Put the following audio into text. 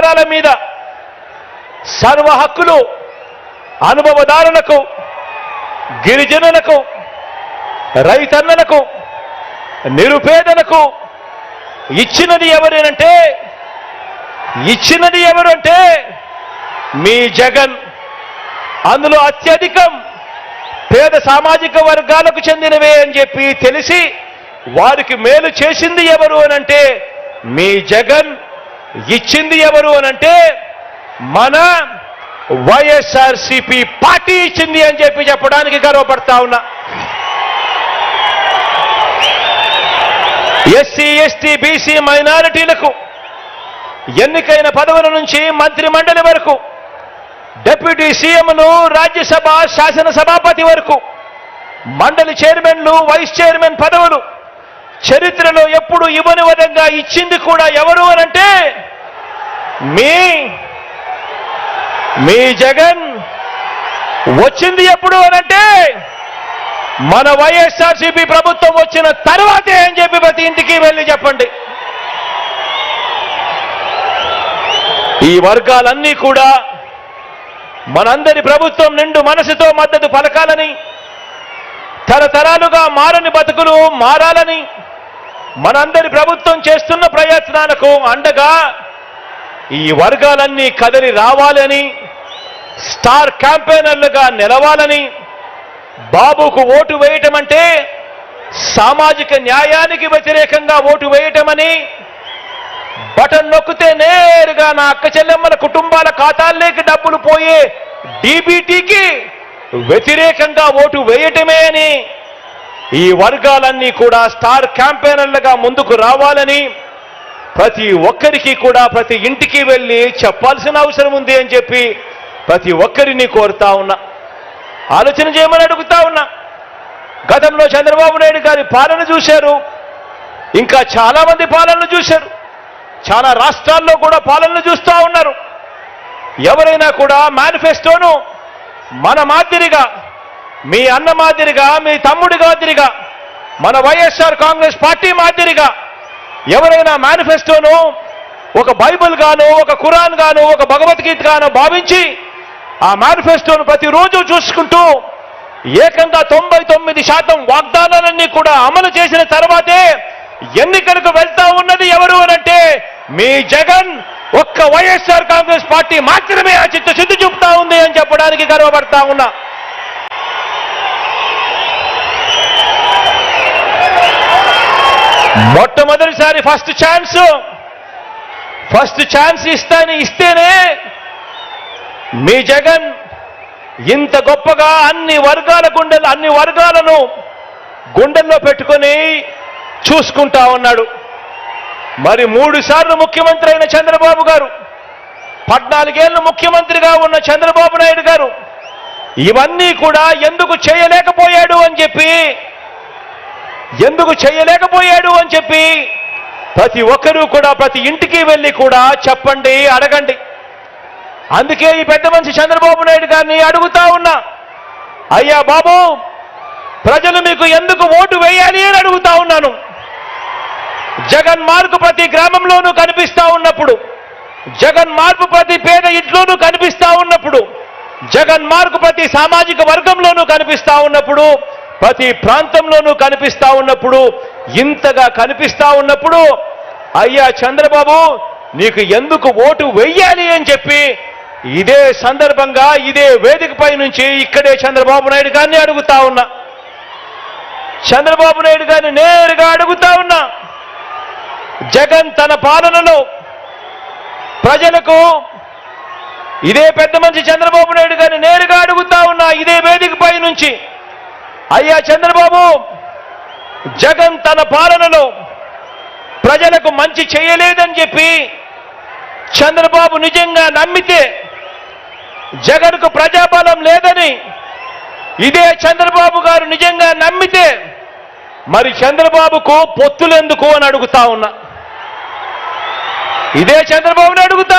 ఆధారాల మీద సర్వ హక్కులు అనుభవదారులకు, గిరిజనులకు, రైతన్నలకు, నిరుపేదలకు ఇచ్చినది ఎవరంటే మీ జగన్. అందులో అత్యధికం పేద సామాజిక వర్గాలకు చెందినవే అని చెప్పి తెలిసి వారికి మేలు చేసింది ఎవరు అనంటే మీ జగన్. ఇచ్చింది ఎవరు అనంటే మన వైఎస్ఆర్సీపీ పార్టీ ఇచ్చింది అని చెప్పి చెప్పడానికి గర్వపడతా ఉన్నా. ఎస్సీ, ఎస్టీ, బీసీ, మైనారిటీలకు ఎన్నికైన పదవుల నుంచి మంత్రి మండలి వరకు, డిప్యూటీ సీఎంను, రాజ్యసభ శాసనసభాపతి వరకు, మండలి చైర్మన్లు, వైస్ చైర్మన్ పదవులు చరిత్రలో ఎప్పుడు ఇవ్వని విధంగా ఇచ్చింది కూడా ఎవరు అనంటే మీ జగన్. వచ్చింది ఎప్పుడు అనంటే మన వైఎస్ఆర్సీపీ ప్రభుత్వం వచ్చిన తర్వాతే అని చెప్పి ప్రతి ఇంటికి వెళ్ళి చెప్పండి. ఈ వర్గాలన్నీ కూడా మనందరి ప్రభుత్వం నిండు మనసుతో మద్దతు పలకాలని, తరతరాలుగా మారని బతుకులు మారాలని, మనందరి ప్రభుత్వం చేస్తున్న ప్రయత్నాలకు అండగా ఈ వర్గాలన్నీ కదలి రావాలని, స్టార్ క్యాంపెయినర్లుగా నిలవాలని, బాబుకు ఓటు వేయటం అంటే సామాజిక న్యాయానికి వ్యతిరేకంగా ఓటు వేయటమని, బటన్ నొక్కితే నేరుగా నా అక్క చెల్లెమ్మల కుటుంబాల ఖాతాల్లోకి డబ్బులు పోయే డీబీటీకి వ్యతిరేకంగా ఓటు వేయటమే అని ఈ వర్గాలన్నీ కూడా స్టార్ క్యాంపెయినర్లుగా ముందుకు రావాలని ప్రతి ఒక్కరికి కూడా ప్రతి ఇంటికి వెళ్ళి చెప్పాల్సిన అవసరం ఉంది అని చెప్పి ప్రతి ఒక్కరిని కోరుతా ఉన్నా. ఆలోచన చేయమని అడుగుతా ఉన్నా. గతంలో చంద్రబాబు నాయుడు గారి పాలన చూశారు, ఇంకా చాలా మంది పాలనలు చూశారు, చాలా రాష్ట్రాల్లో కూడా పాలనలు చూస్తూ ఉన్నారు. ఎవరైనా కూడా మేనిఫెస్టోను మన మాదిరిగా, మీ అన్న మాదిరిగా, మీ తమ్ముడి మాదిరిగా, మన వైఎస్ఆర్ కాంగ్రెస్ పార్టీ మాదిరిగా ఎవరైనా మేనిఫెస్టోను ఒక బైబిల్ గాను, ఒక ఖురాన్ గాను, ఒక భగవద్గీత గాను భావించి ఆ మేనిఫెస్టోను ప్రతిరోజు చూసుకుంటూ ఏకంగా 99% వాగ్దానాలన్నీ కూడా అమలు చేసిన తర్వాతే ఎన్నికలకు వెళ్తా ఉన్నది ఎవరు అనంటే మీ జగన్. ఒక్క వైఎస్ఆర్ కాంగ్రెస్ పార్టీ మాత్రమే ఆ చిత్తశుద్ధి చూపుతా ఉంది అని చెప్పడానికి గర్వపడతా ఉన్నా. మొట్టమొదటిసారి ఫస్ట్ ఛాన్స్ ఇస్తేనే మీ జగన్ ఇంత గొప్పగా అన్ని వర్గాలను గుండెల్లో పెట్టుకొని చూసుకుంటా ఉన్నాడు. మరి 3 సార్లు ముఖ్యమంత్రి అయిన చంద్రబాబు గారు, 14 ఏళ్ళు ముఖ్యమంత్రిగా ఉన్న చంద్రబాబు నాయుడు గారు ఇవన్నీ కూడా ఎందుకు చేయలేకపోయాడు అని చెప్పి ప్రతి ఒక్కరూ కూడా ప్రతి ఇంటికి వెళ్ళి కూడా చెప్పండి, అడగండి. అందుకే ఈ పెద్ద మనిషి చంద్రబాబు నాయుడు గారిని అడుగుతా ఉన్నా, అయ్యా బాబు, ప్రజలు మీకు ఎందుకు ఓటు వేయాలి అని అడుగుతా ఉన్నాను. జగన్ మార్పు ప్రతి గ్రామంలోనూ కనిపిస్తా ఉన్నప్పుడు, జగన్ మార్పు ప్రతి పేద ఇంట్లోనూ కనిపిస్తా ఉన్నప్పుడు, జగన్ మార్పు ప్రతి సామాజిక వర్గంలోనూ కనిపిస్తా ఉన్నప్పుడు, ప్రతి ప్రాంతంలోనూ కనిపిస్తా ఉన్నప్పుడు, ఇంతగా కనిపిస్తా ఉన్నప్పుడు అయ్యా చంద్రబాబు నీకు ఎందుకు ఓటు వెయ్యాలి అని చెప్పి ఇదే సందర్భంగా ఇదే వేదికపై నుంచి ఇక్కడే చంద్రబాబు నాయుడు గారిని అడుగుతా ఉన్నా. చంద్రబాబు నాయుడు గారిని నేరుగా అడుగుతా ఉన్నా, జగన్ తన పాలనలో ప్రజలకు, ఇదే పెద్ద మనిషి చంద్రబాబు నాయుడు గారిని నేరుగా అడుగుతా ఉన్నా ఇదే వేదికపై నుంచి, అయ్యా చంద్రబాబు, జగన్ తన పాలనలో ప్రజలకు మంచి చేయలేదని చెప్పి చంద్రబాబు నిజంగా నమ్మితే, జగన్కు ప్రజాబలం లేదని ఇదే చంద్రబాబు గారు నిజంగా నమ్మితే మరి చంద్రబాబుకు పొత్తులెందుకు అని అడుగుతా ఉన్నా. ఇదే చంద్రబాబుని అడుగుతా